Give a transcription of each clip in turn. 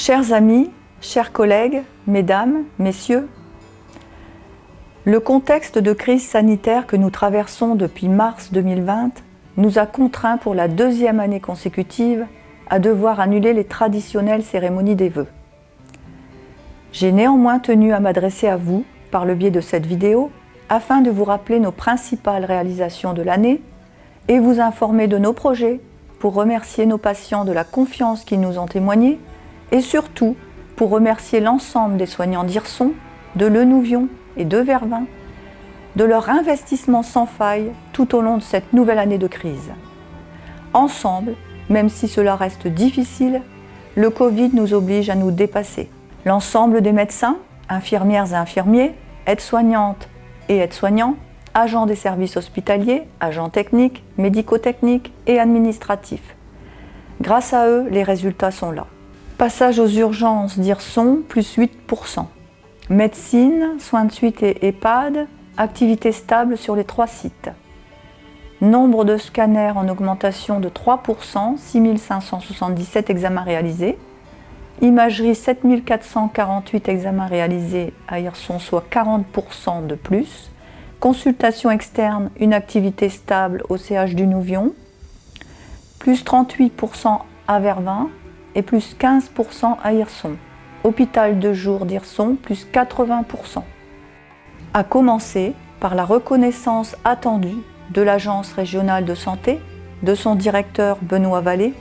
Chers amis, chers collègues, mesdames, messieurs, le contexte de crise sanitaire que nous traversons depuis mars 2020 nous a contraints pour la deuxième année consécutive à devoir annuler les traditionnelles cérémonies des vœux. J'ai néanmoins tenu à m'adresser à vous par le biais de cette vidéo afin de vous rappeler nos principales réalisations de l'année et vous informer de nos projets pour remercier nos patients de la confiance qu'ils nous ont témoignée et surtout pour remercier l'ensemble des soignants d'Hirson, de Lenouvion et de Vervins de leur investissement sans faille tout au long de cette nouvelle année de crise. Ensemble, même si cela reste difficile, le Covid nous oblige à nous dépasser. L'ensemble des médecins, infirmières et infirmiers, aides-soignantes et aides-soignants, agents des services hospitaliers, agents techniques, médico-techniques et administratifs. Grâce à eux, les résultats sont là. Passage aux urgences d'Hirson, plus 8%. Médecine, soins de suite et EHPAD, activité stable sur les 3 sites. Nombre de scanners en augmentation de 3%, 6577 examens réalisés. Imagerie, 7448 examens réalisés à Hirson, soit 40% de plus. Consultation externe, une activité stable au CH du Nouvion. Plus 38% à Vervins et plus 15% à Hirson. Hôpital de jour d'Hirson, plus 80%. À commencer par la reconnaissance attendue de l'Agence régionale de santé, de son directeur Benoît Vallée,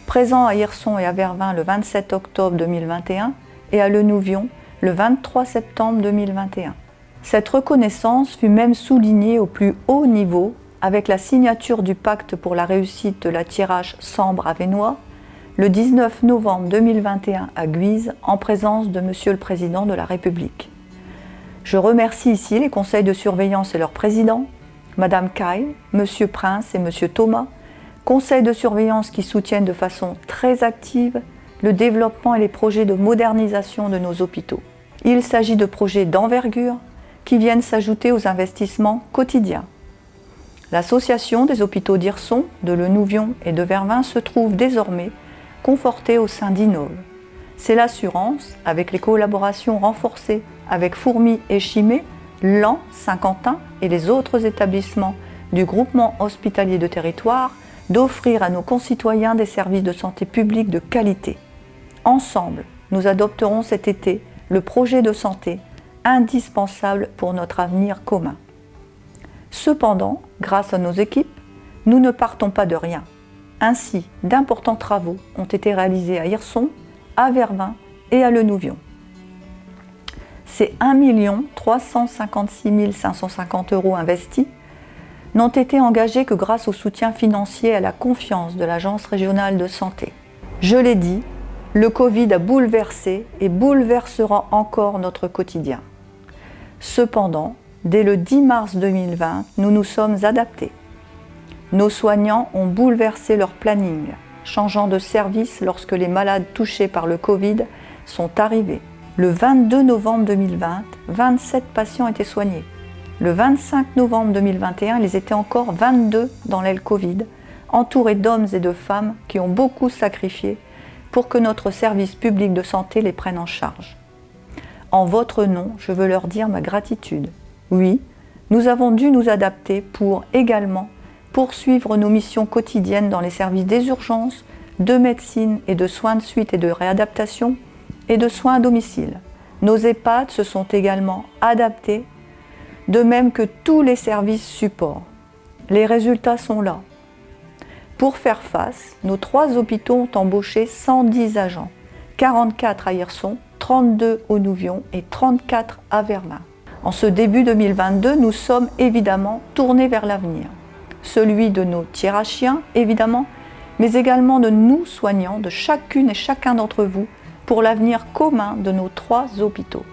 présent à Hirson et à Vervins le 27 octobre 2021 et à Lenouvion le 23 septembre 2021. Cette reconnaissance fut même soulignée au plus haut niveau avec la signature du pacte pour la réussite de la tirage Sambre-Avesnois le 19 novembre 2021 à Guise en présence de Monsieur le Président de la République. Je remercie ici les conseils de surveillance et leurs présidents, Madame Kyle, Monsieur Prince et Monsieur Thomas, conseils de surveillance qui soutiennent de façon très active le développement et les projets de modernisation de nos hôpitaux. Il s'agit de projets d'envergure qui viennent s'ajouter aux investissements quotidiens. L'association des hôpitaux d'Hirson, de Lenouvion et de Vervins se trouve désormais confortée au sein d'Innov. C'est l'assurance, avec les collaborations renforcées avec Fourmi et Chimay, Laon, Saint-Quentin et les autres établissements du groupement hospitalier de territoire, d'offrir à nos concitoyens des services de santé publique de qualité. Ensemble, nous adopterons cet été le projet de santé indispensable pour notre avenir commun. Cependant, grâce à nos équipes, nous ne partons pas de rien. Ainsi, d'importants travaux ont été réalisés à Hirson, à Vervins et à Lenouvion. Ces 1 356 550 € investis n'ont été engagés que grâce au soutien financier et à la confiance de l'Agence régionale de santé. Je l'ai dit, le Covid a bouleversé et bouleversera encore notre quotidien. Cependant, dès le 10 mars 2020, nous nous sommes adaptés. Nos soignants ont bouleversé leur planning, changeant de service lorsque les malades touchés par le Covid sont arrivés. Le 22 novembre 2020, 27 patients étaient soignés. Le 25 novembre 2021, ils étaient encore 22 dans l'aile Covid, entourés d'hommes et de femmes qui ont beaucoup sacrifié pour que notre service public de santé les prenne en charge. En votre nom, je veux leur dire ma gratitude. Oui, nous avons dû nous adapter pour également poursuivre nos missions quotidiennes dans les services des urgences, de médecine et de soins de suite et de réadaptation et de soins à domicile. Nos EHPAD se sont également adaptés, de même que tous les services supports. Les résultats sont là. Pour faire face, nos 3 hôpitaux ont embauché 110 agents, 44 à Hirson, 32 au Nouvion et 34 à Vervins. En ce début 2022, nous sommes évidemment tournés vers l'avenir. Celui de nos hiérarchiens, évidemment, mais également de nous soignants, de chacune et chacun d'entre vous, pour l'avenir commun de nos 3 hôpitaux.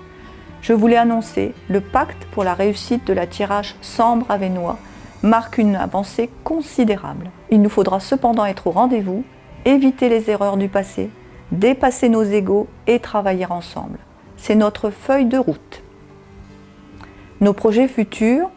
Je voulais annoncer, le pacte pour la réussite de la tirage Sambre-Avesnois marque une avancée considérable. Il nous faudra cependant être au rendez-vous, éviter les erreurs du passé, dépasser nos égos et travailler ensemble. C'est notre feuille de route. Nos projets futurs,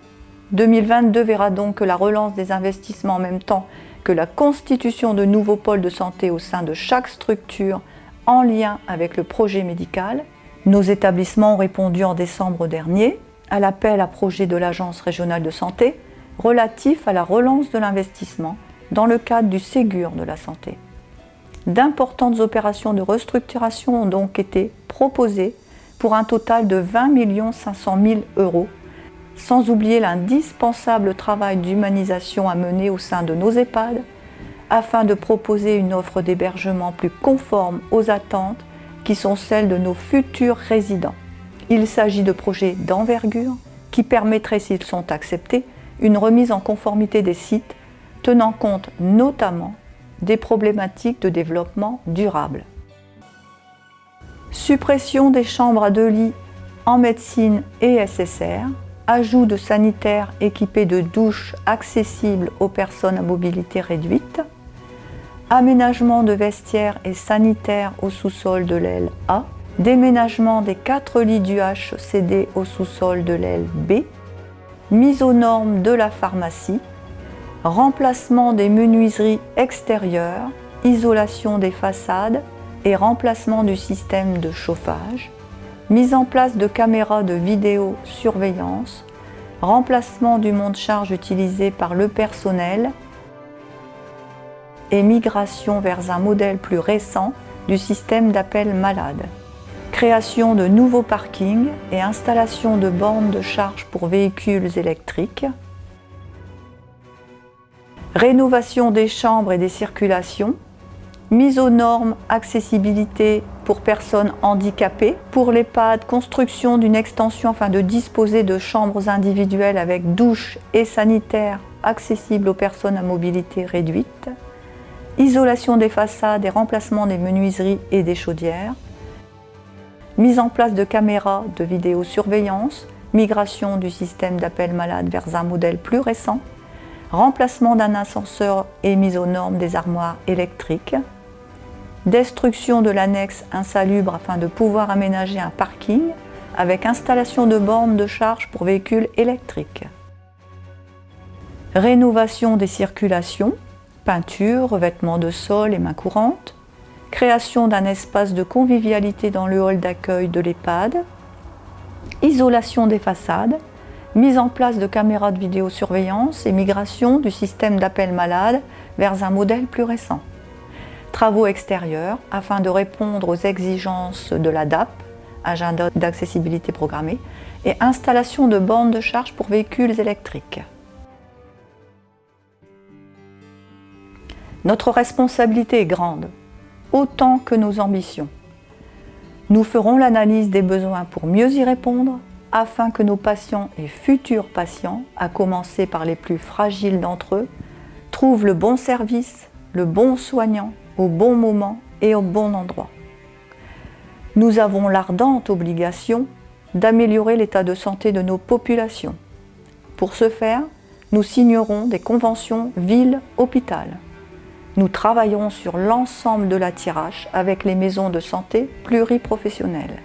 2022 verra donc la relance des investissements en même temps que la constitution de nouveaux pôles de santé au sein de chaque structure en lien avec le projet médical. Nos établissements ont répondu en décembre dernier à l'appel à projet de l'Agence régionale de santé relatif à la relance de l'investissement dans le cadre du Ségur de la santé. D'importantes opérations de restructuration ont donc été proposées pour un total de 20 500 000 €, sans oublier l'indispensable travail d'humanisation à mener au sein de nos EHPAD afin de proposer une offre d'hébergement plus conforme aux attentes qui sont celles de nos futurs résidents. Il s'agit de projets d'envergure qui permettraient, s'ils sont acceptés, une remise en conformité des sites tenant compte notamment des problématiques de développement durable. Suppression des chambres à 2 lits en médecine et SSR, ajout de sanitaires équipés de douches accessibles aux personnes à mobilité réduite, aménagement de vestiaires et sanitaires au sous-sol de l'aile A, déménagement des 4 lits du HCD au sous-sol de l'aile B, mise aux normes de la pharmacie, remplacement des menuiseries extérieures, isolation des façades et remplacement du système de chauffage, mise en place de caméras de vidéosurveillance, remplacement du monte-charge utilisé par le personnel et migration vers un modèle plus récent du système d'appel malade. Création de nouveaux parkings et installation de bornes de charge pour véhicules électriques. Rénovation des chambres et des circulations. Mise aux normes accessibilité pour personnes handicapées. Pour l'EHPAD, construction d'une extension afin de disposer de chambres individuelles avec douche et sanitaires accessibles aux personnes à mobilité réduite. Isolation des façades et remplacement des menuiseries et des chaudières. Mise en place de caméras de vidéosurveillance, migration du système d'appel malade vers un modèle plus récent, remplacement d'un ascenseur et mise aux normes des armoires électriques, destruction de l'annexe insalubre afin de pouvoir aménager un parking avec installation de bornes de charge pour véhicules électriques, rénovation des circulations, peinture, revêtement de sol et main courante, création d'un espace de convivialité dans le hall d'accueil de l'EHPAD, isolation des façades, mise en place de caméras de vidéosurveillance et migration du système d'appel malade vers un modèle plus récent. Travaux extérieurs afin de répondre aux exigences de la DAP, agenda d'accessibilité programmée, et installation de bornes de charge pour véhicules électriques. Notre responsabilité est grande, autant que nos ambitions. Nous ferons l'analyse des besoins pour mieux y répondre, afin que nos patients et futurs patients, à commencer par les plus fragiles d'entre eux, trouvent le bon service, le bon soignant, au bon moment et au bon endroit. Nous avons l'ardente obligation d'améliorer l'état de santé de nos populations. Pour ce faire, nous signerons des conventions ville-hôpital. Nous travaillerons sur l'ensemble de la TIRH avec les maisons de santé pluriprofessionnelles.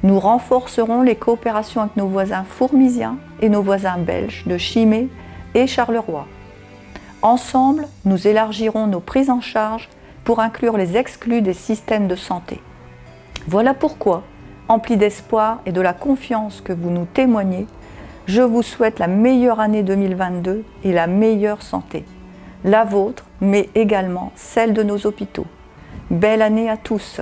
Nous renforcerons les coopérations avec nos voisins fourmisiens et nos voisins belges de Chimay et Charleroi. Ensemble, nous élargirons nos prises en charge pour inclure les exclus des systèmes de santé. Voilà pourquoi, empli d'espoir et de la confiance que vous nous témoignez, je vous souhaite la meilleure année 2022 et la meilleure santé. La vôtre, mais également celle de nos hôpitaux. Belle année à tous!